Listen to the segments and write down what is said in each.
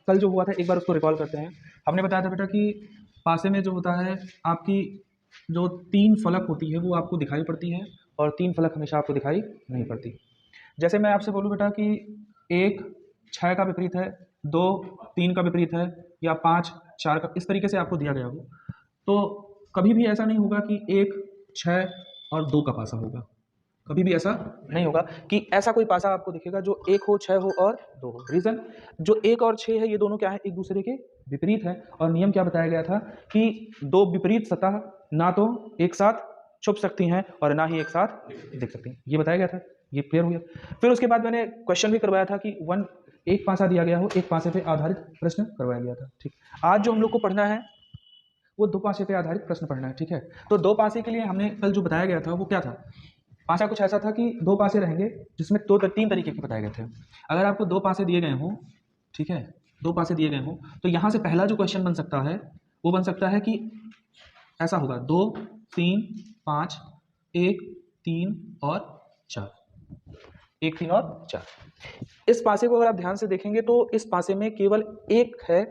कल जो हुआ था एक बार उसको रिकॉल करते हैं। हमने बताया था बेटा कि पासे में जो होता है आपकी जो 3 फलक होती है वो आपको दिखाई पड़ती है और 3 फलक हमेशा आपको दिखाई नहीं पड़ती। जैसे मैं आपसे बोलूँ बेटा कि 1 6 का विपरीत है, 2 3 का विपरीत है, या 5 4 का, इस तरीके से आपको दिया गया हो, तो कभी भी ऐसा नहीं होगा कि 1 6 और 2 का पासा होगा। कभी भी ऐसा नहीं होगा कि ऐसा कोई पासा आपको दिखेगा जो 1 हो, 6 हो और 2 हो। रीजन, जो 1 और 6 है ये दोनों क्या है, एक दूसरे के विपरीत है। और नियम क्या बताया गया था कि दो विपरीत सतह ना तो एक साथ छुप सकती हैं और ना ही एक साथ दिख सकती हैं, ये बताया गया था। ये क्लियर हो गया। फिर उसके बाद मैंने क्वेश्चन भी करवाया था कि एक पासा दिया गया हो, एक पासे पे आधारित प्रश्न करवाया गया था। ठीक, आज जो हम लोग को पढ़ना है वो 2 पासे पे आधारित प्रश्न पढ़ना है। ठीक है, तो 2 पासे के लिए हमने कल जो बताया गया था वो क्या था, पासा कुछ ऐसा था कि 2 पासे रहेंगे जिसमें 3 तरीके के बताए गए थे। अगर आपको 2 पासे दिए गए हों, ठीक है, 2 पासे दिए गए हों, तो यहाँ से पहला जो क्वेश्चन बन सकता है वो बन सकता है कि ऐसा होगा 2 3 5 1 3 और 4, 1 3 और 4। इस पासे को अगर आप ध्यान से देखेंगे तो इस पासे में केवल एक है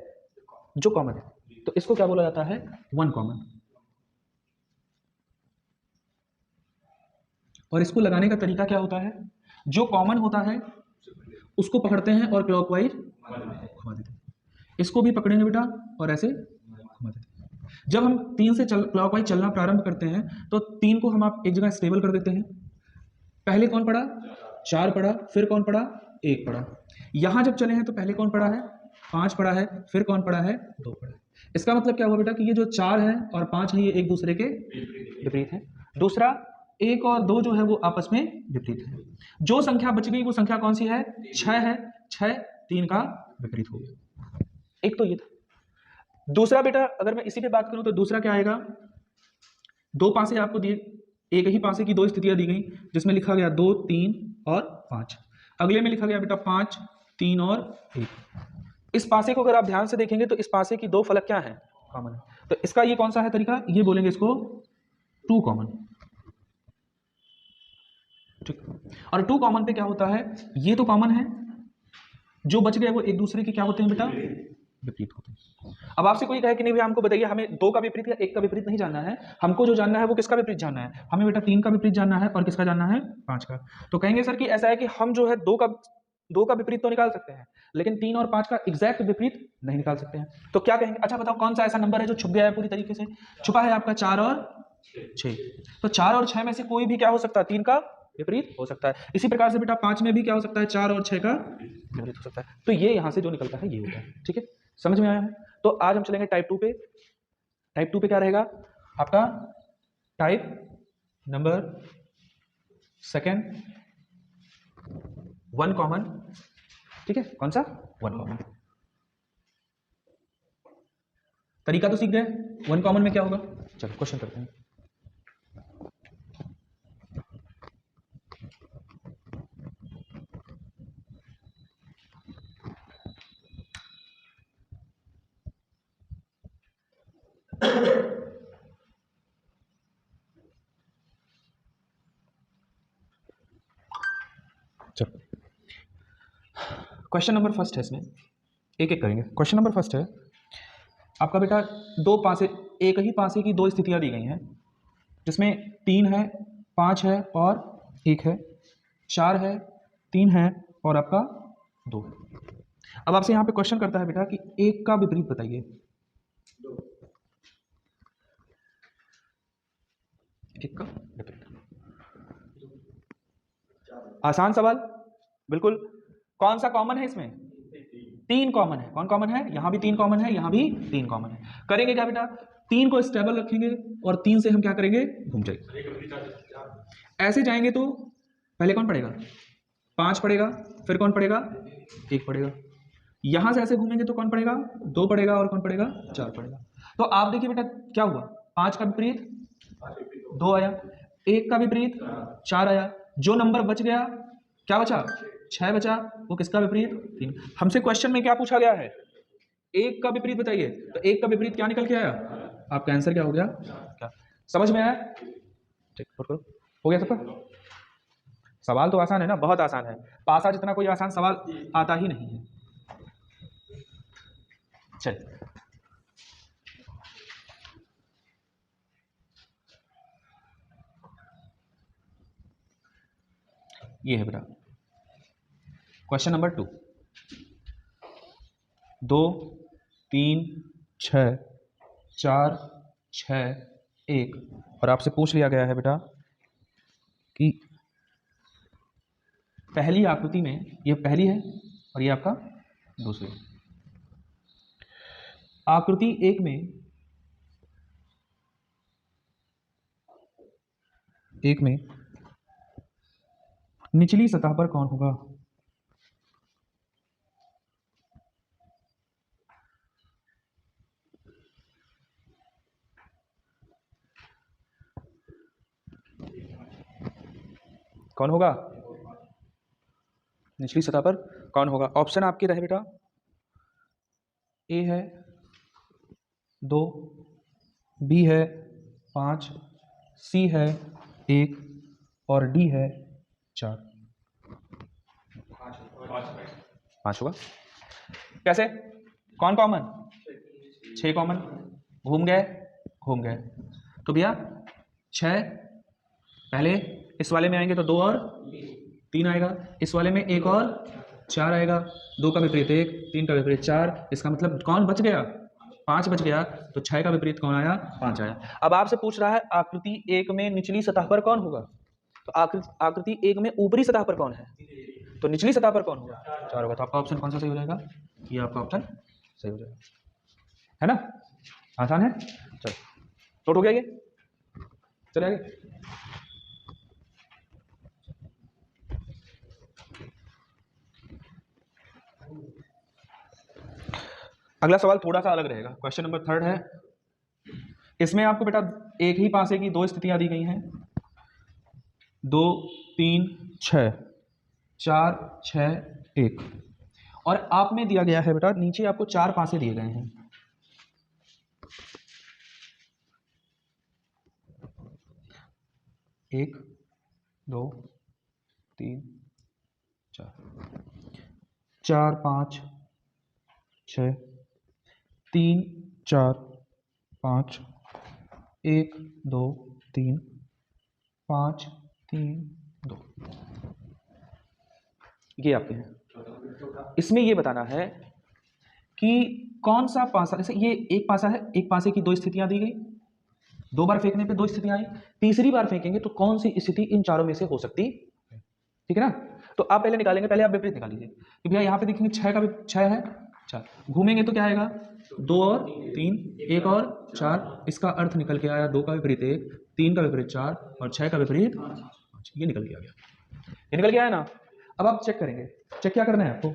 जो कॉमन है, तो इसको क्या बोला जाता है, 1 कॉमन। और इसको लगाने का तरीका क्या होता है, जो कॉमन होता है उसको पकड़ते हैं और क्लॉकवाइज घुमा देते हैं। इसको भी पकड़ेंगे बेटा और ऐसे घुमा देते हैं। जब हम 3 से क्लॉकवाइज चलना प्रारंभ करते हैं तो 3 को हम आप एक जगह स्टेबल कर देते हैं। पहले कौन पड़ा, 4 पड़ा, फिर कौन पड़ा, 1 पड़ा। यहां जब चले हैं तो पहले कौन पड़ा है, 5 पड़ा है, फिर कौन पड़ा है, 2 पड़ा है। इसका मतलब क्या हुआ बेटा कि ये जो 4 है और 5 है ये एक दूसरे के विपरीत है। दूसरा, 1 और 2 जो है वो आपस में विपरीत है। जो संख्या बच गई वो संख्या कौन सी है, 6 है। 6 3 का विपरीत हो गया। एक तो ये था। दूसरा बेटा अगर मैं इसी पे बात करूं तो दूसरा क्या आएगा, 2 पासे आपको दिए, एक ही पासे की 2 स्थितियां दी गई जिसमें लिखा गया 2 3 और 5। अगले में लिखा गया बेटा 5 3 और 1। इस पासे को अगर आप ध्यान से देखेंगे तो इस पासे की 2 फलक क्या है, कॉमन है। तो इसका ये कौन सा है तरीका, ये बोलेंगे इसको 2 कॉमन। ठीक, और 2 कॉमन पे क्या होता है, ये तो कॉमन है, जो बच गए वो एक दूसरे के क्या होते हैं बेटा, विपरीत होते हैं। अब आपसे कोई कहे कि नहीं भैया हमको बताइए, हमें 2 का विपरीत या 1 का विपरीत नहीं जानना है, हमको जो जानना है वो किसका विपरीत जानना है, हमें बेटा 3 का विपरीत जानना है और किसका जानना है, 5 का। तो कहेंगे सर कि ऐसा है कि हम जो है 2 का विपरीत तो निकाल सकते हैं लेकिन 3 और 5 का एग्जैक्ट विपरीत नहीं निकाल सकते हैं। तो क्या कहेंगे, अच्छा बताओ कौन सा ऐसा नंबर है जो छुप गया है पूरी तरीके से, छुपा है आपका 4 और 6। तो 4 और 6 में से कोई भी क्या हो सकता है, 3 का विपरीत हो सकता है। इसी प्रकार से बेटा 5 में भी क्या हो सकता है, 4 और 6 का विपरीत हो सकता है। तो ये यहां से जो निकलता है ये होता है। ठीक है, समझ में आया है। तो आज हम चलेंगे टाइप 2 पे। टाइप 2 पे क्या रहेगा आपका, टाइप नंबर सेकेंड, 1 कॉमन। ठीक है, कौन सा, 1 कॉमन। तरीका तो सीख गए, 1 कॉमन में क्या होगा। चलो क्वेश्चन करते हैं। चलो क्वेश्चन नंबर फर्स्ट है, इसमें एक एक करेंगे। क्वेश्चन नंबर फर्स्ट है आपका बेटा, 2 पासे, एक ही पासे की 2 स्थितियां दी गई हैं जिसमें 3 है, 5 है और 1 है, 4 है, 3 है और आपका 2। अब आपसे यहाँ पे क्वेश्चन करता है बेटा कि 1 का विपरीत बताइए। 1 का विपरीत, आसान सवाल बिल्कुल। कौन सा कॉमन है इसमें, 3 कॉमन है। कौन कॉमन है, यहां भी 3 कॉमन है, यहां भी 3 कॉमन है। करेंगे क्या बेटा, 3 को स्टेबल रखेंगे और 3 से हम क्या करेंगे, घूम जाएंगे। ऐसे जाएंगे तो पहले कौन पड़ेगा, 5 पड़ेगा, फिर कौन पड़ेगा, 1 पड़ेगा। यहां से ऐसे घूमेंगे तो कौन पड़ेगा, 2 पड़ेगा और कौन पड़ेगा, 4 पड़ेगा। तो आप देखिए बेटा क्या हुआ, 5 का विपरीत 2 आया, 1 का विपरीत 4 आया, जो नंबर बच गया क्या बचा, 6 बचा, वो किसका विपरीत, 3। हमसे क्वेश्चन में क्या पूछा गया है, 1 का विपरीत बताइए, तो 1 का विपरीत क्या निकल के आया, आपका आंसर क्या हो गया, क्या समझ में आया। ठीक, हो गया सबका। सवाल तो आसान है ना, बहुत आसान है, पासा जितना कोई आसान सवाल आता ही नहीं है। चल, ये है बेटा क्वेश्चन नंबर 2। 2 3 6 4 6 1 और आपसे पूछ लिया गया है बेटा कि पहली आकृति में, ये पहली है और ये आपका दूसरी। आकृति 1 में निचली सतह पर कौन होगा? कौन होगा निचली सतह पर? कौन होगा? ऑप्शन आपके रहे बेटा, ए है 2, बी है 5, सी है 1 और डी है 4। 5 होगा। कैसे? कौन कॉमन? 6 कॉमन। घूम गए। तो भैया 6 पहले इस वाले में आएंगे तो 2 और 3 आएगा, इस वाले में 1 और 4 आएगा, 2 का विपरीत 1, 3 का विपरीत 4, इसका मतलब कौन बच गया? 5 बच गया। तो 6 का विपरीत कौन आया? 5 आया। अब आपसे पूछ रहा है आकृति 1 में निचली सतह पर कौन होगा? तो आकृति 1 में ऊपरी सतह पर कौन है? तो निचली सतह पर कौन होगा? 4 होगा। तो आपका ऑप्शन कौन सा सही हो जाएगा? ये आपका ऑप्शन सही हो जाएगा, है ना? आसान है। चलो नोट हो गया ये, चले आगे। अगला सवाल थोड़ा सा अलग रहेगा, क्वेश्चन नंबर 3 है। इसमें आपको बेटा एक ही पासे की 2 स्थितियां दी गई हैं, 2 3 6 4 6 1 और आप में दिया गया है बेटा नीचे आपको 4 पासे दिए गए हैं। एक 2 3 4 5 6 3 4 5 1 2 3 5 3 2, ये आपके हैं। इसमें ये बताना है कि कौन सा पासा, जैसे ये एक पासा है, एक पासे की 2 स्थितियां दी गई, 2 बार फेंकने पे 2 स्थितियां आई, तीसरी बार फेंकेंगे तो कौन सी स्थिति इन चारों में से हो सकती है? ठीक है ना? तो आप पहले निकालेंगे, पहले आप विपरीत निकालिए कि भैया यहाँ पे देखेंगे 6 का 6 है 4, घूमेंगे तो क्या आएगा? 2 और 3, 1 और 4, इसका अर्थ निकल के आया 2 का विपरीत 1, 3 का विपरीत 4 और 6 का विपरीत 5। ये निकल के आ गया, ये निकल के आया ना? अब आप चेक करेंगे, चेक क्या करना है आपको?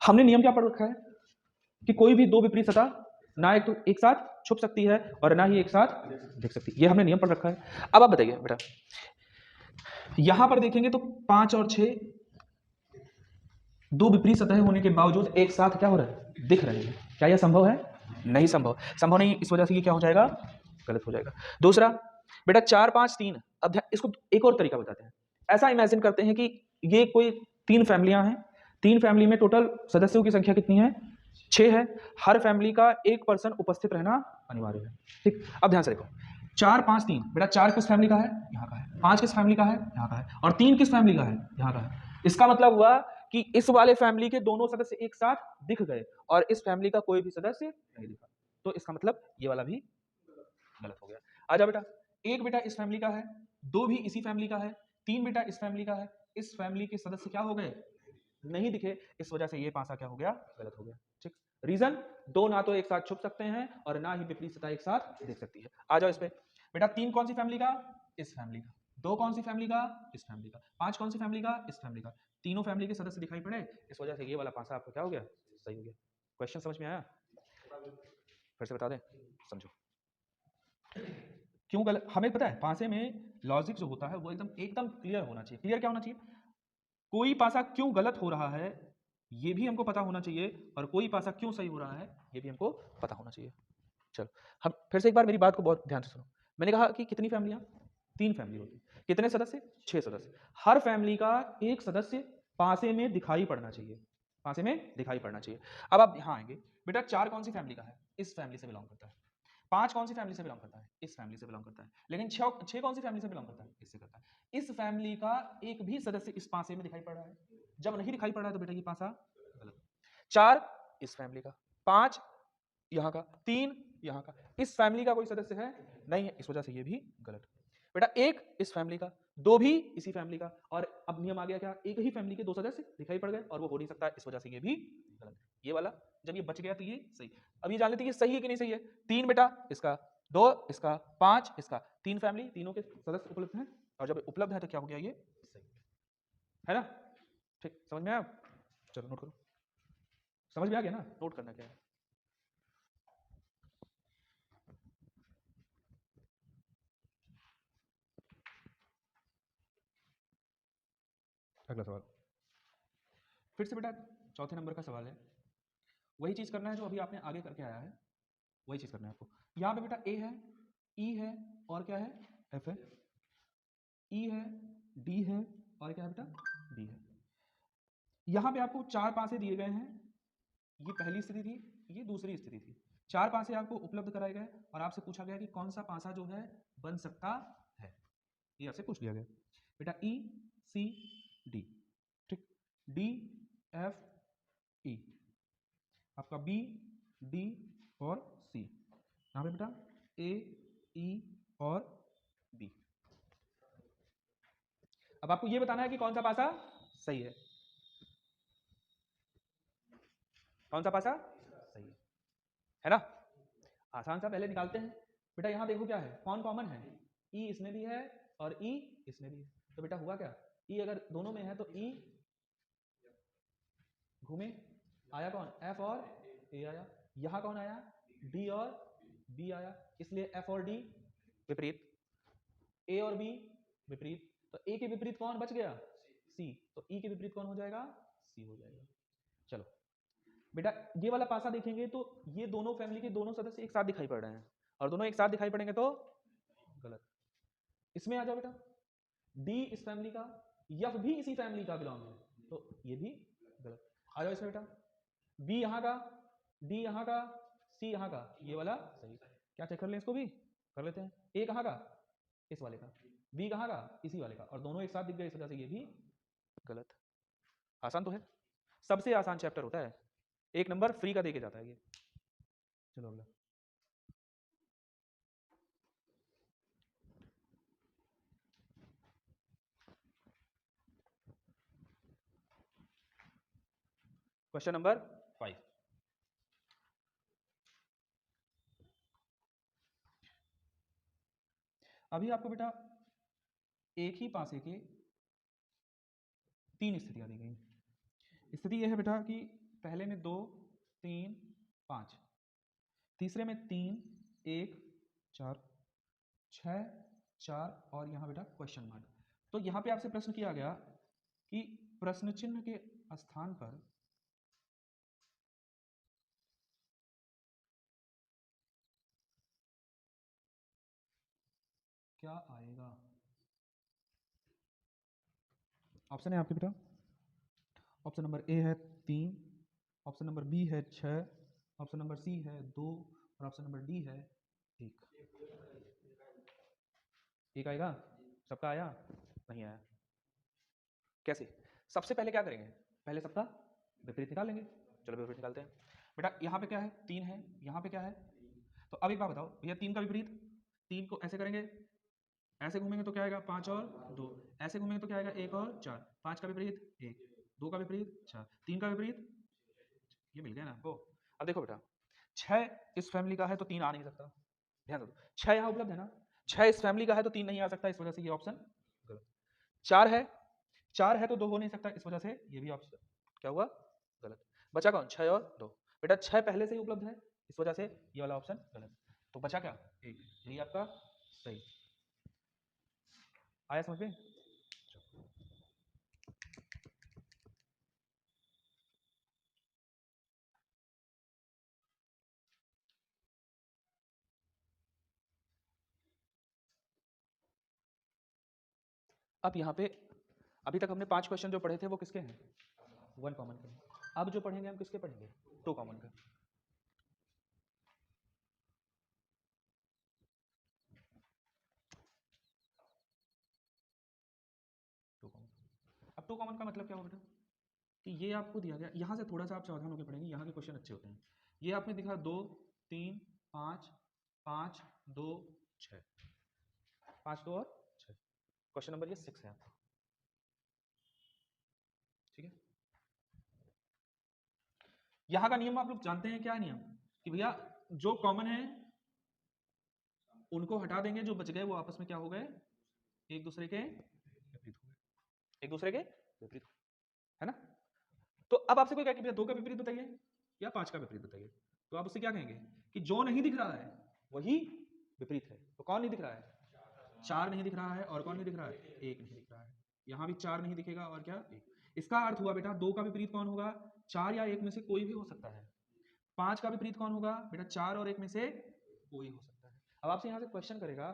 हमने नियम क्या पढ़ रखा है कि कोई भी 2 विपरीत सतह ना एक तो एक साथ छुप सकती है और ना ही एक साथ दिख सकती है, ये हमने नियम पढ़ रखा है। अब आप बताइए बेटा, यहां पर देखेंगे तो 5 और 6 2 विपरीत सतह होने के बावजूद एक साथ क्या हो रहा है? दिख रहे हैं। क्या यह संभव है? नहीं संभव, संभव नहीं। इस वजह से ये क्या हो जाएगा? गलत हो जाएगा। दूसरा बेटा 4 5 3, अब इसको एक और तरीका बताते हैं। ऐसा इमेजिन करते हैं कि ये कोई 3 फैमिलियां हैं, 3 फैमिली में टोटल सदस्यों की संख्या कितनी है? 6 है। हर फैमिली का एक पर्सन उपस्थित रहना अनिवार्य है। ठीक, अब ध्यान से देखो, 4 5 3, बेटा 4 किस फैमिली का है? यहाँ का है। 5 किस फैमिली का है? यहाँ का है। और 3 किस फैमिली का है? यहाँ का है। इसका मतलब हुआ कि इस वाले फैमिली के दोनों सदस्य एक साथ दिख गए और इस फैमिली का कोई भी सदस्य नहीं दिखा, तो इसका मतलब ये वाला भी गलत हो गया। आजा बेटा, एक बेटा इस फैमिली का है, 2 भी इसी फैमिली का है, 3 बेटा इस फैमिली का है, इस फैमिली के सदस्य क्या हो गए? नहीं दिखे, इस वजह से ये पासा क्या हो गया? गलत हो गया। ठीक, रीजन 2 ना तो एक साथ छुप सकते हैं और ना ही विपरीत सतह एक साथ दिख सकती है। आ जाओ इस पे बेटा, 3 कौन सी फैमिली का? इस फैमिली का। 2 कौन सी फैमिली का? इस फैमिली का। 5 कौन सी फैमिली का? इस फैमिली का। तीनों फैमिली के सदस्य दिखाई पड़े, इस वजह से ये वाला पासा आपका क्या हो गया? सही हो गया। क्वेश्चन समझ में आया? फिर से बता दें, समझो क्यों गलत। हमें पता है पासे में लॉजिक जो होता है वो एकदम क्लियर होना चाहिए। क्लियर क्या होना चाहिए? कोई पासा क्यों गलत हो रहा है ये भी हमको पता होना चाहिए और कोई पासा क्यों सही हो रहा है ये भी हमको पता होना चाहिए। चलो हम फिर से एक बार मेरी बात को बहुत ध्यान से सुनो। मैंने कहा कि कितनी फैमिलियां? 3 फैमिली होती। कितने सदस्य? 6 सदस्य। हर फैमिली का एक सदस्य पासे में दिखाई पड़ना चाहिए। पासे में दिखाई पड़ना चाहिए। अब आप यहाँ आएंगे, बेटा 4 कौन सी फैमिली का है? इस फैमिली से बिलोंग करता है। 5 कौन सी फैमिली से बिलोंग करता है? इस फैमिली से बिलोंग करता है। लेकिन 6 कौन सी फैमिली से बिलोंग करता है? इससे करता है। इस फैमिली का एक भी सदस्य इस पासे में दिखाई पड़ रहा है। जब नहीं दिखाई पड़ रहा है तो बेटा ये पासा गलत। 4 इस फैमिली का, 5 यहाँ का, 3 यहाँ का, इस फैमिली का कोई सदस्य है? नहीं है, इस वजह से ये भी गलत। बेटा 1 इस फैमिली का, 2 भी इसी फैमिली का, और अब नियम आ गया क्या? एक ही फैमिली के 2 सदस्य दिखाई पड़ गए और वो हो नहीं सकता, इस वजह से ये भी गलत। ये वाला जब ये बच गया तो ये सही। अब ये जान लेते हैं सही है कि नहीं सही है। 3 बेटा इसका, 2 इसका, 5 इसका, 3 फैमिली, तीनों के सदस्य उपलब्ध हैं, और जब उपलब्ध है तो क्या हो गया? ये सही है ना? ठीक, समझ में आया? चलो नोट करो। समझ में आ गया ना? नोट करना क्या है। अगला सवाल फिर से बेटा चौथे नंबर का सवाल है। वही चीज करना है जो अभी आपने आगे करके आया है, वही चीज करना है आपको। यहाँ पे बेटा ए है, ई है, और क्या है? एफ है। ई है, डी है, और क्या है बेटा? बी है। यहाँ पे आपको 4 पासे दिए गए हैं। ये पहली स्थिति थी, ये दूसरी स्थिति थी। 4 पासे आपको उपलब्ध कराए गए और आपसे पूछा गया कि कौन सा पासा जो है बन सकता है। ये आपसे पूछ लिया गया बेटा। ई सी डी, ठीक, डी एफ ई, आपका बी डी और सी। यहाँ पे बेटा ए ई और बी। अब आपको ये बताना है कि कौन सा पासा सही है। कौन सा पासा सही है ना? आसान सा, पहले निकालते हैं। बेटा यहाँ देखो क्या है, कौन कॉमन है? ई इसमें भी है और ई इसमें भी है। तो बेटा हुआ क्या? ई अगर दोनों में है तो ई घूमे, आया कौन? एफ और ए आया। यहाँ कौन आया? डी और बी आया। इसलिए एफ और डी विपरीत, ए और बी विपरीत। तो ए के विपरीत कौन बच गया? सी। तो ई के विपरीत कौन हो जाएगा? सी हो जाएगा। चलो बेटा ये वाला पासा देखेंगे तो ये दोनों फैमिली के दोनों सदस्य एक साथ दिखाई पड़ रहे हैं, और दोनों एक साथ दिखाई पड़ेंगे तो गलत। इसमें आ जाओ बेटा, डी इस फैमिली का, एफ भी इसी फैमिली का बिलोंग है, तो ये भी गलत। आ जाओ इसमें बेटा, बी यहाँ का, डी यहाँ का, सी यहाँ का, ये वाला सही। क्या चेक कर लें, इसको भी कर लेते हैं। ए कहाँ का? इस वाले का। बी कहाँ का? इसी वाले का, और दोनों एक साथ दिख गए, इस वजह से ये भी गलत। आसान तो है, सबसे आसान चैप्टर होता है, 1 नंबर फ्री का देके जाता है ये। चलो अगला क्वेश्चन नंबर 5। अभी आपको बेटा एक ही पासे के 3 स्थितियां दी गई। स्थिति यह है बेटा कि पहले में 2 3 5, तीसरे में 3 1 4 6 4, और यहाँ बेटा क्वेश्चन मार्क। तो यहाँ पे आपसे प्रश्न किया गया कि प्रश्न चिन्ह के स्थान पर क्या आएगा। ऑप्शन है आपके बेटा, ऑप्शन नंबर ए है 3, ऑप्शन नंबर बी है 6, ऑप्शन नंबर सी है 2, और ऑप्शन नंबर डी है 1। एक आएगा? सबका आया? नहीं आया। कैसे? सबसे पहले क्या करेंगे? पहले सबका विपरीत निकाल लेंगे। चलो विपरीत निकालते हैं। बेटा यहाँ पे क्या है? 3 है, यहाँ पे क्या है? तो अब एक बात बताओ भैया, 3 का विपरीत, 3 को ऐसे करेंगे, ऐसे घूमेंगे तो क्या आएगा? 5 और 2, ऐसे घूमेंगे तो क्या आएगा? 1 और 4, 5 का विपरीत 1, 2 का विपरीत 4, 3 का विपरीत, ये मिल गया ना आपको। अब देखो बेटा 6 इस फैमिली का है तो 3 आ नहीं सकता, ध्यान दो। 6 यहाँ उपलब्ध है ना, 6 इस फैमिली का है तो 3 नहीं आ सकता, इस वजह से ये ऑप्शन गलत। 4 है तो 2 हो नहीं सकता, इस वजह से ये भी ऑप्शन क्या हुआ? गलत। बचा कौन? 6 और 2। बेटा 6 पहले से ही उपलब्ध है, इस वजह से ये वाला ऑप्शन गलत। तो बचा क्या? 1, यही आपका सही। आया समझ में? अब यहाँ पे अभी तक हमने 5 क्वेश्चन जो पढ़े थे वो किसके हैं? 1 कॉमन के हैं। अब जो पढ़ेंगे हम किसके पढ़ेंगे, टू कॉमन का। टू कॉमन, अब टू कॉमन का मतलब क्या होगा बेटा कि ये आपको दिया गया, यहाँ से थोड़ा सा आप सावधान होकर पढ़ेंगे, यहाँ के क्वेश्चन अच्छे होते हैं। ये आपने दिखा 2 3 5 5 2 6, 5 2 और 6, क्वेश्चन नंबर ये 6 है आपका, ठीक है। यहाँ का नियम आप लोग जानते हैं, क्या है नियम कि भैया जो कॉमन है उनको हटा देंगे, जो बच गए वो आपस में क्या हो गए, एक दूसरे के विपरीत हो गए, एक दूसरे के विपरीत, है ना। तो अब आपसे कोई कहे कि भैया 2 का विपरीत बताइए या 5 का विपरीत बताइए, तो आप उससे क्या कहेंगे कि जो नहीं दिख रहा है वही विपरीत है। तो कौन नहीं दिख रहा है, 4 नहीं दिख रहा है, और कौन नहीं दिख रहा है, 1 नहीं दिख रहा है। यहां भी 4 नहीं दिखेगा और क्या 1। इसका अर्थ हुआ बेटा 2 का विपरीत कौन होगा, 4 या 1 में से कोई भी हो सकता है। 5 का विपरीत कौन होगा बेटा, 4 और 1 में से कोई हो सकता है। अब आपसे यहां से क्वेश्चन करेगा,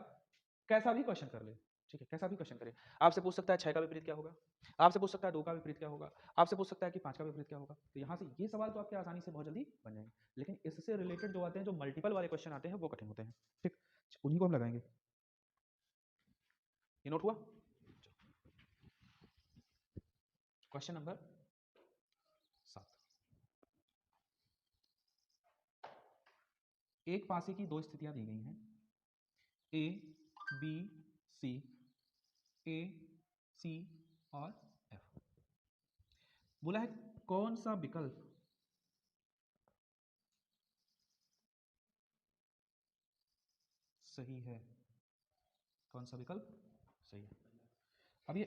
कैसा भी क्वेश्चन कर ले, ठीक है, कैसा भी क्वेश्चन करे, आपसे पूछ सकता है 6 का विपरीत क्या होगा, आपसे पूछ सकता है 2 का विपरीत क्या होगा, आपसे पूछ सकता है कि 5 का विपरीत क्या होगा। तो यहाँ से ये सवाल तो आपके आसानी से बहुत जल्दी बन जाएंगे, लेकिन इससे रिलेटेड जो आते हैं, जो मल्टीपल वाले क्वेश्चन आते हैं वो कठिन होते हैं, ठीक, उन्हीं को हम लगाएंगे। ये नोट हुआ। क्वेश्चन नंबर 7, एक पासे की 2 स्थितियां दी गई हैं, ए बी सी, ए सी और एफ। बोला है कौन सा विकल्प सही है, कौन सा विकल्प सही है। अब ये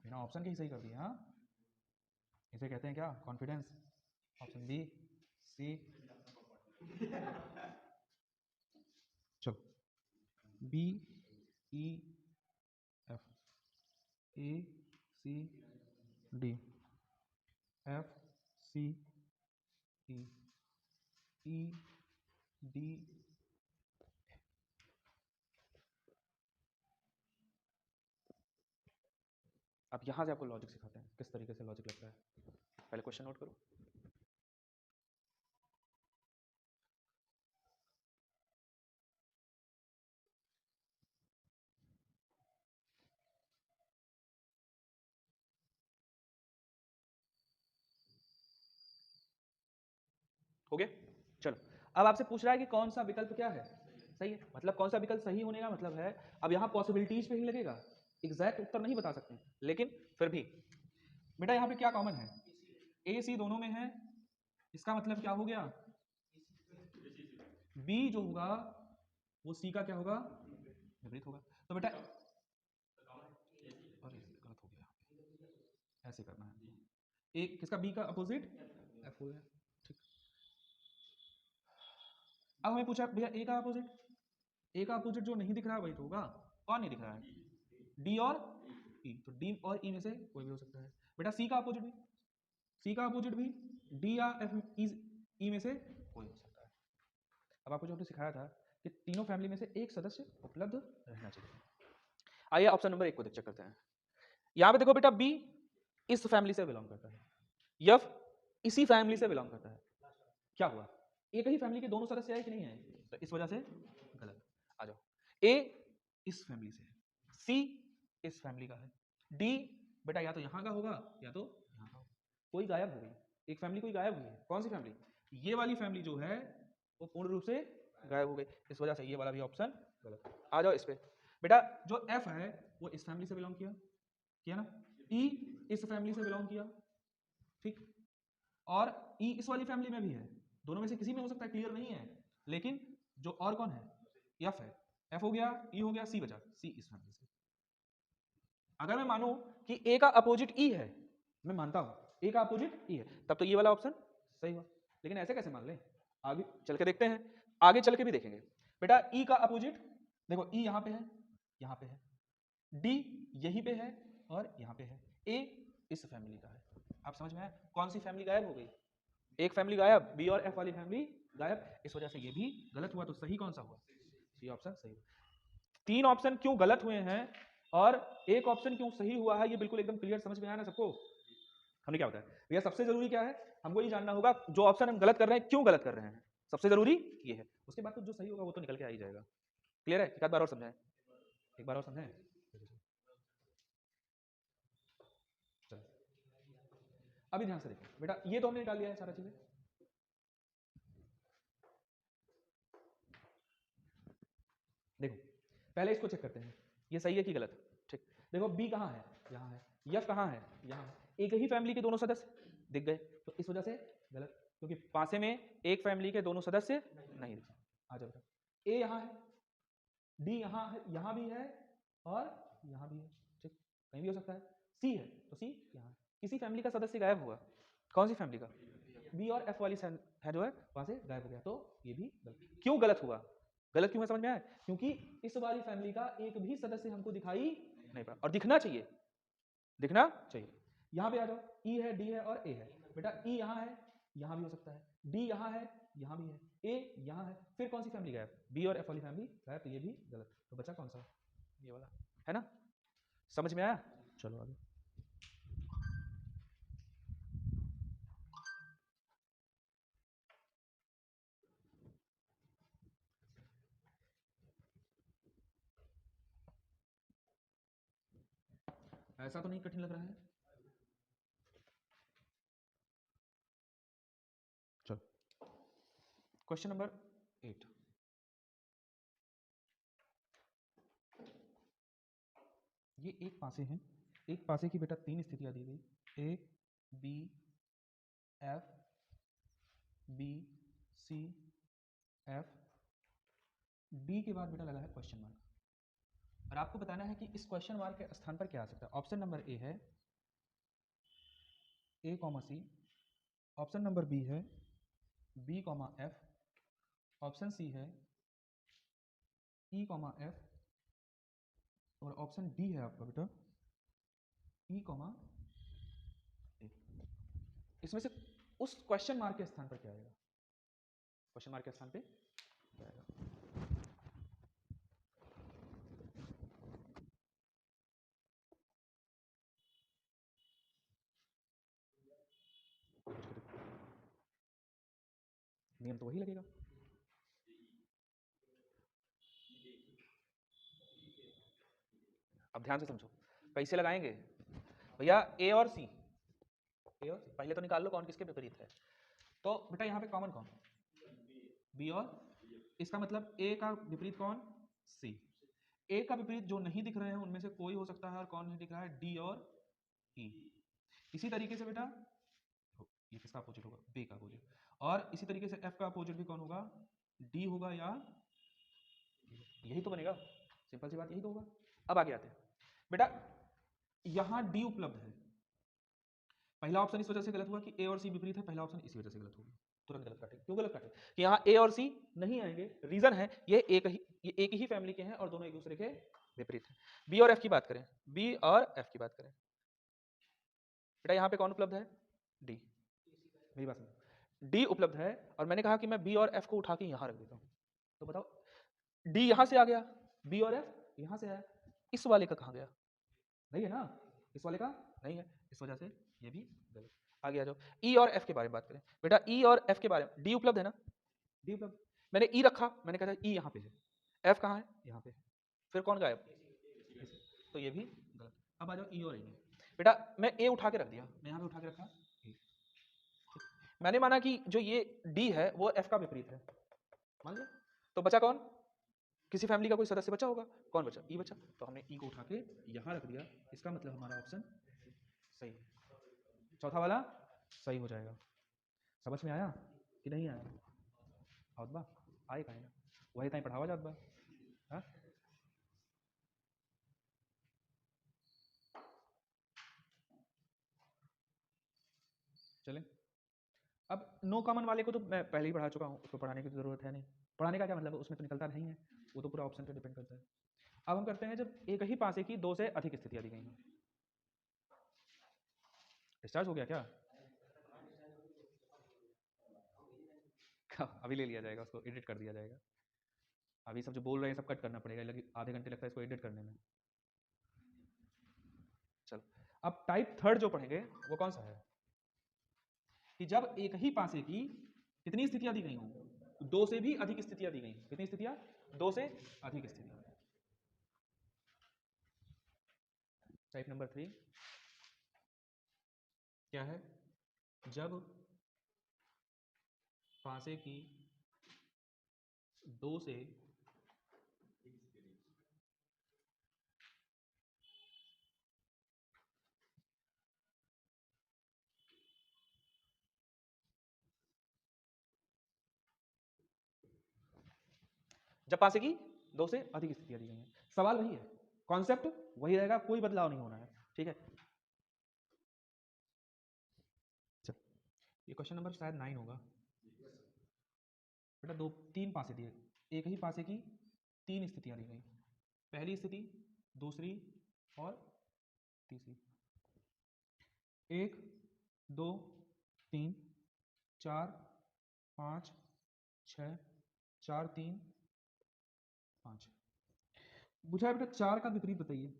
बिना ऑप्शन के ही सही कर दिया, हाँ, इसे कहते हैं क्या, कॉन्फिडेंस। ऑप्शन बी सी, चलो बी ई एफ, ए सी डी, एफ सी ई, ई डी। अब यहां से आपको लॉजिक सिखाते हैं, किस तरीके से लॉजिक लगता है। पहले क्वेश्चन नोट करो। हो गया, चलो अब आपसे पूछ रहा है कि कौन सा विकल्प क्या है सही है, मतलब कौन सा विकल्प सही होने का मतलब है। अब यहां पॉसिबिलिटीज पे ही लगेगा, एग्जैक्ट उत्तर नहीं बता सकते, लेकिन फिर भी बेटा यहां पे क्या कॉमन है, ए सी दोनों में है, इसका मतलब क्या हो गया, बी जो होगा वो सी का क्या होगा, विपरीत होगा। तो बेटा अरे गलत हो गया, ऐसे करना है, ए किसका, बी का अपोजिट एफ हो गया, ठीक। अब हमें पूछा भैया ए का अपोजिट, ए का अपोजिट जो नहीं दिख रहा है वही तो होगा, कौन नहीं दिख रहा है, डी और ई, तो डी और ई में से कोई भी हो सकता है। बेटा सी का अपोजिट भी, सी का अपोजिट भी डी या एफ ई में से कोई हो सकता है। अब आपको जो हमने सिखाया था कि तीनों फैमिली में से एक सदस्य उपलब्ध रहना चाहिए। आइए ऑप्शन नंबर 1 को चेक करते हैं। यहां पे देखो बेटा बी इस फैमिली से बिलोंग करता है, एफ इसी फैमिली से बिलोंग करता है, क्या हुआ, एक ही फैमिली के दोनों सदस्य है कि नहीं है, तो इस वजह से गलत। आ जाओ, ए इस फैमिली से है, सी इस फैमिली का है, डी बेटा या तो यहां का होगा या तो यहां का होगा, कोई गायब हो गई, एक फैमिली कोई गायब हुई है, कौन सी फैमिली, ये वाली फैमिली जो है वो पूर्ण रूप से गायब हो गई, इस वजह से ये वाला भी ऑप्शन गलत। आ जाओ इस पे, बेटा जो एफ है वो इस फैमिली से बिलोंग किया ना, ई इस फैमिली से बिलोंग किया, ठीक, और ई इस वाली फैमिली में भी है, दोनों में से किसी में हो सकता है, क्लियर नहीं है, लेकिन जो और कौन है, एफ है, एफ हो गया, ई हो गया, सी बचा, सी इस फैमिली से। अगर मैं मानूं कि ए का अपोजिट ई है, मैं मानता हूं ए का अपोजिट ई है, तब तो ये वाला ऑप्शन सही हुआ, लेकिन ऐसे कैसे मान ले, आगे चल के देखते हैं, आगे चल के भी देखेंगे। बेटा ई का अपोजिट देखो, ई यहां पे है, यहां पे है, डी यहीं पे है और यहां पे है, ए इस फैमिली का है। आप समझ में आया, कौन सी फैमिली गायब हो गई, एक फैमिली गायब, बी और एफ वाली फैमिली गायब, इस वजह से ये भी गलत हुआ। तो सही कौन सा हुआ, सी ऑप्शन सही हुआ। 3 ऑप्शन क्यों गलत हुए हैं और एक ऑप्शन क्यों सही हुआ है, ये बिल्कुल एकदम क्लियर समझ में आया ना सबको। हमने क्या बताया भैया, सबसे जरूरी क्या है, हमको ये जानना होगा जो ऑप्शन हम गलत कर रहे हैं क्यों गलत कर रहे हैं, सबसे जरूरी ये है। उसके बाद तो जो सही होगा वो तो निकल के आ ही जाएगा। क्लियर है? एक बार और समझाएं, एक बार और समझाएं। चलो अभी ध्यान से देखो बेटा, ये तो हमने निकाल लिया है सारा चीजें। देखो पहले इसको चेक करते हैं ये सही है कि गलत। ठीक, देखो बी कहाँ है, यहाँ है, यफ कहाँ है, यहाँ है, एक ही फैमिली के दोनों सदस्य दिख गए, तो इस वजह से गलत, क्योंकि पासे में एक फैमिली के दोनों सदस्य नहीं दिखे। आ जाओ बेटा, ए यहाँ है, डी यहाँ है, यहाँ भी है और यहाँ भी है, ठीक, कहीं भी हो सकता है। सी है तो सी यहाँ है, किसी फैमिली का सदस्य गायब हुआ, कौन सी फैमिली का, बी और एफ वाली है जो है वहां से गायब हो गया, तो ये भी गलत। क्यों गलत हुआ, गलत क्यों है समझ में आया, क्योंकि इस वाली फैमिली का एक भी सदस्य हमको दिखाई नहीं पड़ा, और दिखना चाहिए, दिखना चाहिए। यहां पे आ जाओ, ई है, डी है और ए है, बेटा ई यहाँ है, यहाँ भी हो सकता है, डी यहाँ है, यहाँ भी है, ए यहाँ है, फिर कौन सी फैमिली गायब, बी और एफ वाली फैमिली गायब, तो ये भी गलत, तो बचा कौन सा, ये वाला, है ना, समझ में आया। चलो आगे, ऐसा तो नहीं कठिन लग रहा है। चलो क्वेश्चन नंबर 8, ये एक पासे हैं, एक पासे की बेटा तीन स्थितियां दी गई, A B F B C F, D के बाद बेटा लगा है क्वेश्चन मार्क, और आपको बताना है कि इस क्वेश्चन मार्क के स्थान पर क्या आ सकता है। ऑप्शन नंबर ए है A comma C, option number B है B comma F, option C है ई कॉमा एफ, और ऑप्शन डी है आपका बेटा ई कॉमा ए। इसमें से उस क्वेश्चन मार्क के स्थान पर क्या आएगा, क्वेश्चन मार्क के स्थान पे क्या आएगा, नियम तो वही लगेगा। अब ध्यान से समझो, कैसे लगाएंगे भैया, ए और सी, ए और सी पहले तो निकाल लो कौन किसके विपरीत है, तो बेटा यहाँ पे कॉमन कौन, बी और, इसका मतलब ए का विपरीत कौन, सी, ए का विपरीत जो नहीं दिख रहे हैं उनमें से कोई हो सकता है, और कौन नहीं दिख रहा है, डी और ई। इसी तरीके से बेटा ये किसका अपोजिट होगा, बी का अपोजिट, और इसी तरीके से एफ का अपोजिट भी कौन होगा, डी होगा, या यही तो बनेगा, सिंपल सी बात यही तो होगा। अब आगे आते हैं बेटा, यहां डी उपलब्ध है, पहला ऑप्शन इस वजह से गलत हुआ कि ए और सी विपरीत है, पहला ऑप्शन इसी वजह से गलत होगा, तुरंत गलत काटे, क्यों गलत काटे कि यहाँ ए और सी नहीं आएंगे, रीजन है ये एक ही फैमिली के हैं और दोनों एक दूसरे के विपरीत हैं। बी और एफ की बात करें, बी और एफ की बात करें, बेटा यहाँ पे कौन उपलब्ध है, डी, मेरी बात सुनो, डी उपलब्ध है, और मैंने कहा कि मैं बी और एफ को उठा के यहां रख देता हूं, तो बताओ डी यहां से आ गया, बी और एफ यहां से आया, इस वाले का कहां गया, नहीं है ना, इस वाले का नहीं है, इस वजह से ये भी गलत। आगे आ जाओ, ई और एफ के बारे में बात करें, बेटा ई और एफ के बारे में, डी उपलब्ध है ना, डी उपलब्ध, मैंने ई रखा, मैंने कहा ई यहाँ पे है, एफ कहाँ है, यहाँ पे है, फिर कौन गायब, तो ये भी गलत। अब आ जाओ ई और ए में, बेटा मैं ए उठा के रख दिया, मैं यहाँ पे उठा के रखा ए, मैंने माना कि जो ये डी है वो एफ का विपरीत है, मान लिया, तो बचा कौन, किसी फैमिली का कोई सदस्य बचा होगा, कौन बचा, ई बचा, तो हमने ई को उठा के यहां रख दिया, इसका मतलब हमारा ऑप्शन सही है, चौथा वाला सही हो जाएगा। समझ में आया कि नहीं आया, आवत बा, आए कहीं ना, वही ताई पढ़ावा जात बा, हाँ? चलें, अब नो कॉमन वाले को तो मैं पहले ही पढ़ा चुका हूँ, उसको पढ़ाने की तो जरूरत है नहीं, पढ़ाने का क्या मतलब है, उसमें तो निकलता नहीं है, वो तो पूरा ऑप्शन पे डिपेंड करता है। अब हम करते हैं जब एक ही पासे की दो से अधिक स्थितियां दी गई हैं, डिस्चार्ज हो गया क्या, अभी ले लिया जाएगा, उसको एडिट कर दिया जाएगा, अभी सब जो बोल रहे हैं सब कट करना पड़ेगा, आधे घंटे लगता है इसको एडिट करने में। चलो अब टाइप थर्ड जो पढ़ेंगे वो कौन सा है, कि जब एक ही पासे की कितनी स्थितियां दी गई हों, दो से भी अधिक स्थितियां दी गई। कितनी स्थितियां? दो से अधिक स्थितियां। टाइप नंबर 3 क्या है? जब पासे की दो से जब पासे की दो से अधिक स्थितियां दी गई हैं। सवाल वही है, कॉन्सेप्ट वही रहेगा, कोई बदलाव नहीं होना है। ठीक है, चल ये क्वेश्चन नंबर शायद 9 होगा बेटा। दो तीन पासे दिए, एक ही पासे की तीन स्थितियां दी गई। पहली स्थिति, दूसरी और तीसरी। 1 2 3 4 5 6 4 3 5। पूछा है बेटा 4 का विपरीत बताइए।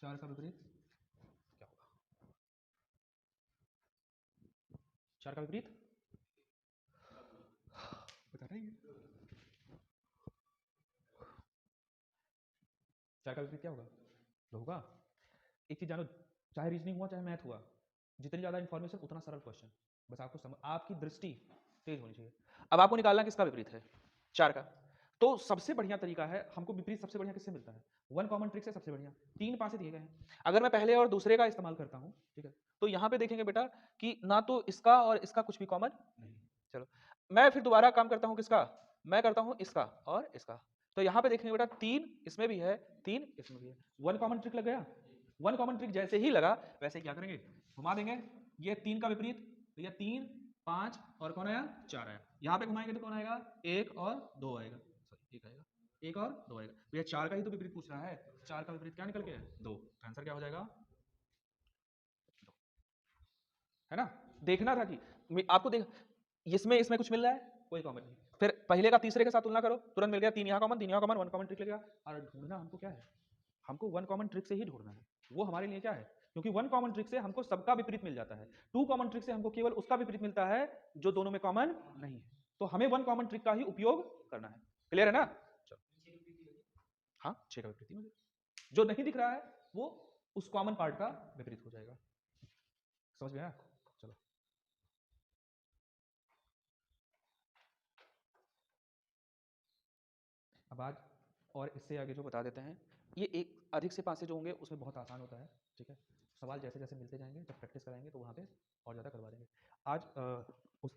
चार का विपरीत क्या होगा? चार का विपरीत बता रही है। चार का विपरीत क्या होगा? होगा, एक चीज जानो, चाहे रीजनिंग हुआ चाहे मैथ हुआ, जितनी ज्यादा इंफॉर्मेशन उतना सरल क्वेश्चन। बस आपको आपकी दृष्टि तेज होनी चाहिए। अब आपको निकालना किसका विपरीत है? चार का। तो सबसे बढ़िया तरीका है, हमको विपरीत सबसे बढ़िया किससे मिलता है? वन कॉमन ट्रिक से सबसे बढ़िया। तीन पासे दिए गए हैं, अगर मैं पहले और दूसरे का इस्तेमाल करता हूं, ठीक है, तो यहां पे देखेंगे बेटा कि ना तो इसका और इसका कुछ भी कॉमन नहीं। चलो मैं फिर दोबारा काम करता हूं किसका? मैं करता हूं इसका और इसका। तो यहां पे देखेंगे बेटा तीन इसमें भी है, तीन इसमें भी है। वन कॉमन ट्रिक लग गया। वन कॉमन ट्रिक जैसे ही लगा वैसे क्या करेंगे? घुमा देंगे। ये तीन का विपरीत, तो ये तीन पांच और कौन आया? चार आया। यहां पे घुमाएंगे तो कौन आएगा? एक और दो आएगा, सॉरी एक आएगा, एक और दो आएगा। भैया चार का ही तो विपरीत पूछ रहा है, चार का विपरीत क्या निकल के है? दो। तो आंसर क्या हो जाएगा? दो। है ना? देखना था कि आपको देख, इसमें इसमें कुछ मिल रहा है, कोई कॉमन नहीं। फिर पहले का तीसरे के साथ तुलना करो, तुरंत मिल गया, तीन यहाँ कॉमन, तीन यहाँ कॉमन, वन कॉमन ट्रिक लगेगा। और ढूंढना हमको क्या है? हमको वन कॉमन ट्रिक से ही ढूंढना है। वो हमारे लिए क्या है? क्योंकि वन कॉमन ट्रिक से हमको सबका विपरीत मिल जाता है, टू कॉमन ट्रिक से हमको केवल उसका विपरीत मिलता है जो दोनों में कॉमन नहीं है। तो हमें वन कॉमन ट्रिक का ही उपयोग करना है। क्लियर है ना? चलो, हाँ 6 का विपरीत मुझे जो नहीं दिख रहा है वो उस कॉमन पार्ट का विपरीत हो जाएगा। समझ में आया? चलो अब आज और इससे आगे जो बता देते हैं, ये एक अधिक से पासे जो होंगे उसमें बहुत आसान होता है। ठीक है, सवाल जैसे जैसे मिलते जाएंगे, जब प्रैक्टिस कराएंगे तो वहाँ पे और ज़्यादा करवा देंगे। आज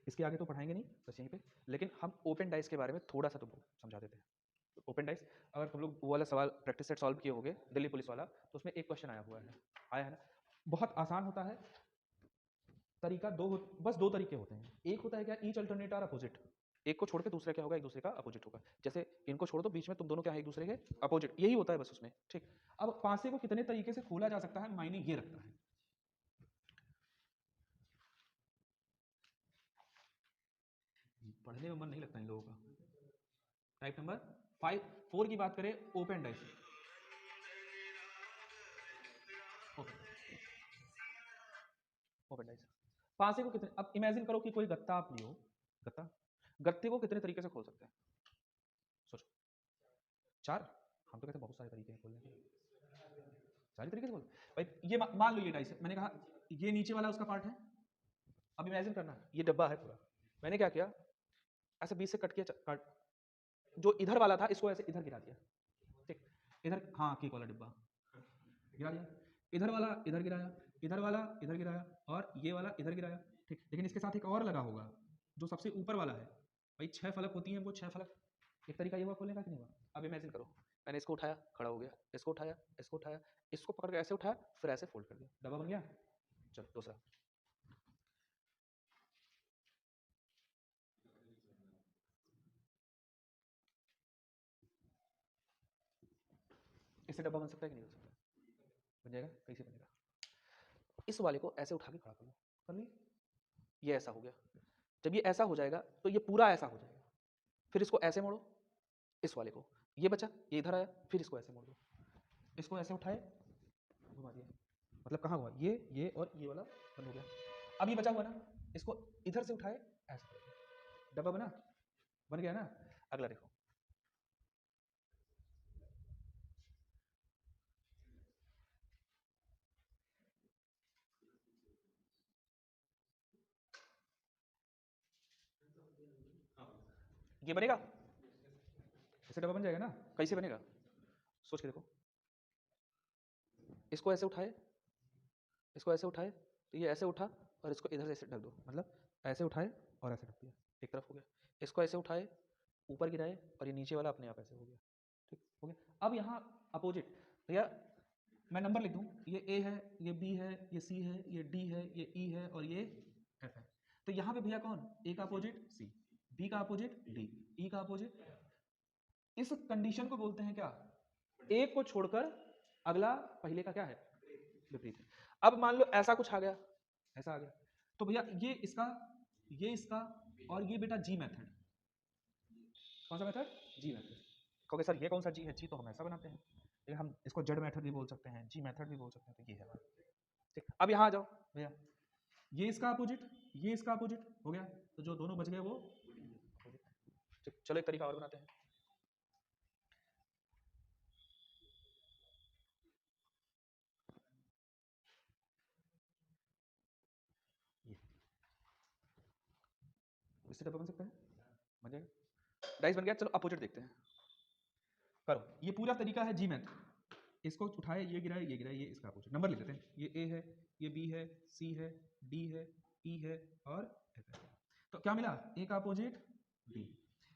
इसके आगे तो पढ़ाएंगे नहीं, बस यहीं पे। लेकिन हम ओपन डाइस के बारे में थोड़ा सा तो समझा देते हैं। ओपन डाइस, अगर तुम लोग वो वाला सवाल प्रैक्टिस सेट सॉल्व किए होंगे दिल्ली पुलिस वाला, तो उसमें एक क्वेश्चन आया हुआ है, आया है ना? बहुत आसान होता है। तरीका बस दो तरीके होते हैं। एक होता है क्या? ईच अल्टरनेट और अपोजिट। एक को छोड़ के दूसरा क्या होगा? एक दूसरे का अपोजिट होगा। जैसे इनको छोड़ दो, बीच में तुम दोनों क्या है? एक दूसरे के अपोजिट। यही होता है बस उसमें। ठीक, अब पासे को कितने तरीके से खोला जा सकता है, मायने ये रखता है। पढ़ने में मन नहीं लगता इन लोगों का। टाइप नंबर 4 की बात करें, ओपन डाइस। ओपन डाइस, पासे को कितने, अब इमेजिन करो कि कोई गत्ता आप लियो, गत्ता, गत्ते को कितने तरीके से खोल सकते हैं? सोचो। चार? हम तो कहते हैं बहुत सारे तरीके हैं खोलने के। सारे तरीके से खोल भाई। ये मान लो ये डाइस है, मैंने कहा ये नीचे वाला उसका पार्ट है। अब इमेजिन करना, ये डब्बा है पूरा, मैंने क्या किया, ऐसे बीच से कट किया, काट, जो इधर वाला था इसको ऐसे इधर गिरा दिया। ठीक, इधर, हाँ केक वाला डिब्बा गिरा दिया, इधर वाला इधर गिराया, इधर वाला इधर गिराया, और ये वाला इधर गिराया। ठीक, लेकिन इसके साथ एक और लगा होगा जो सबसे ऊपर वाला है। भाई 6 फलक होती हैं, वो 6 फलक। एक तरीका ये हुआ खोलने का कि नहीं हुआ? अब इमेजिन करो, मैंने इसको उठाया, खड़ा हो गया, इसको उठाया, इसको उठाया, इसको पकड़ के ऐसे उठाया, फिर ऐसे फोल्ड कर दिया, डब्बा बन गया। चलो दूसरा, इससे डब्बा बन सकता है कि नहीं बन सकता? बन जाएगा, कैसे बनेगा? इस वाले को ऐसे उठा के खड़ा कर लो, कर लिया, ये ऐसा हो गया। जब ये ऐसा हो जाएगा तो ये पूरा ऐसा हो जाएगा। फिर इसको ऐसे मोड़ो, इस वाले को, ये बचा, ये इधर आया, फिर इसको ऐसे मोड़ दो, इसको ऐसे उठाए, मतलब कहाँ हुआ, ये और ये वाला बंद हो गया। अब ये बचा हुआ ना, इसको इधर से उठाए, ऐसे करेंगे, डब्बा बन गया ना। अगला देखो, ये बनेगा, ऐसे डब्बा बन जाएगा ना। कैसे बनेगा, सोच के देखो। इसको ऐसे उठाए, इसको ऐसे उठाए, तो ये ऐसे उठा, और इसको इधर से ऐसे ढक दो, मतलब ऐसे उठाए और ऐसे ढक दिया, एक तरफ हो गया। इसको ऐसे उठाए, ऊपर गिराए, और ये नीचे वाला अपने आप ऐसे हो गया। ठीक हो गया। अब यहाँ अपोजिट, भैया मैं नंबर लिख दूँ, ये ए है, ये बी है, ये सी है, ये डी है, ये ई है, और ये एफ है। तो यहाँ पे भैया कौन, ए का अपोजिट सी, बी का अपोजिट डी, ई का अपोजिट। इस कंडीशन को बोलते हैं क्या, एक को छोड़कर अगला पहले का क्या है, विपरीत है। अब मान लो ऐसा कुछ आ गया, ऐसा आ गया, तो भैया ये इसका और ये बेटा जी मेथड। कौन सा मेथड, जी मेथड। क्योंकि सर ये कौन सा जी है, जी तो हम ऐसा बनाते हैं, लेकिन हम इसको जेड मेथड भी बोल सकते हैं, जी मेथड भी बोल सकते हैं, तो ये है हमारा। ठीक, अब यहाँ आ जाओ भैया, ये इसका अपोजिट, ये इसका अपोजिट हो गया, तो जो दोनों बच गए वो opposite। ठीक, चलो एक तरीका और बनाते हैं। ये इससे डब्बा बन सकता है, बन जाएगा, डाइस बन गया। चलो अपोजिट देखते हैं, करो। ये पूरा तरीका है जी मैथ, इसको उठाए, ये गिराए, ये गिराए, ये इसका अपोजिट। नंबर लिख लेते हैं, ये ए है, ये बी है, सी है, डी है, ई है, और एफ है। तो क्या मिला, ए का अपोजिट डी।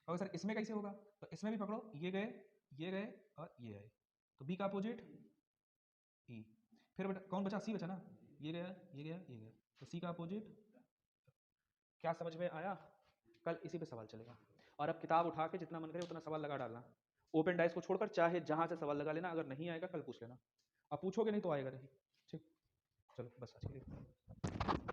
और सर इसमें कैसे होगा, तो इसमें भी पकड़ो, ये गए और ये आए, तो बी का अपोजिट ई। फिर बेटा कौन बचा, सी बचा ना, ये गया, ये गया, ये गया, तो सी का अपोजिट। क्या समझ में आया, कल इसी पे सवाल चलेगा। और अब किताब उठा के जितना मन करे उतना सवाल लगा डालना, ओपन डाइस को छोड़कर, चाहे जहां से सवाल लगा लेना, अगर नहीं आएगा कल पूछ लेना, अब पूछोगे नहीं तो आएगा नहीं। ठीक, चलो बस आज के लिए।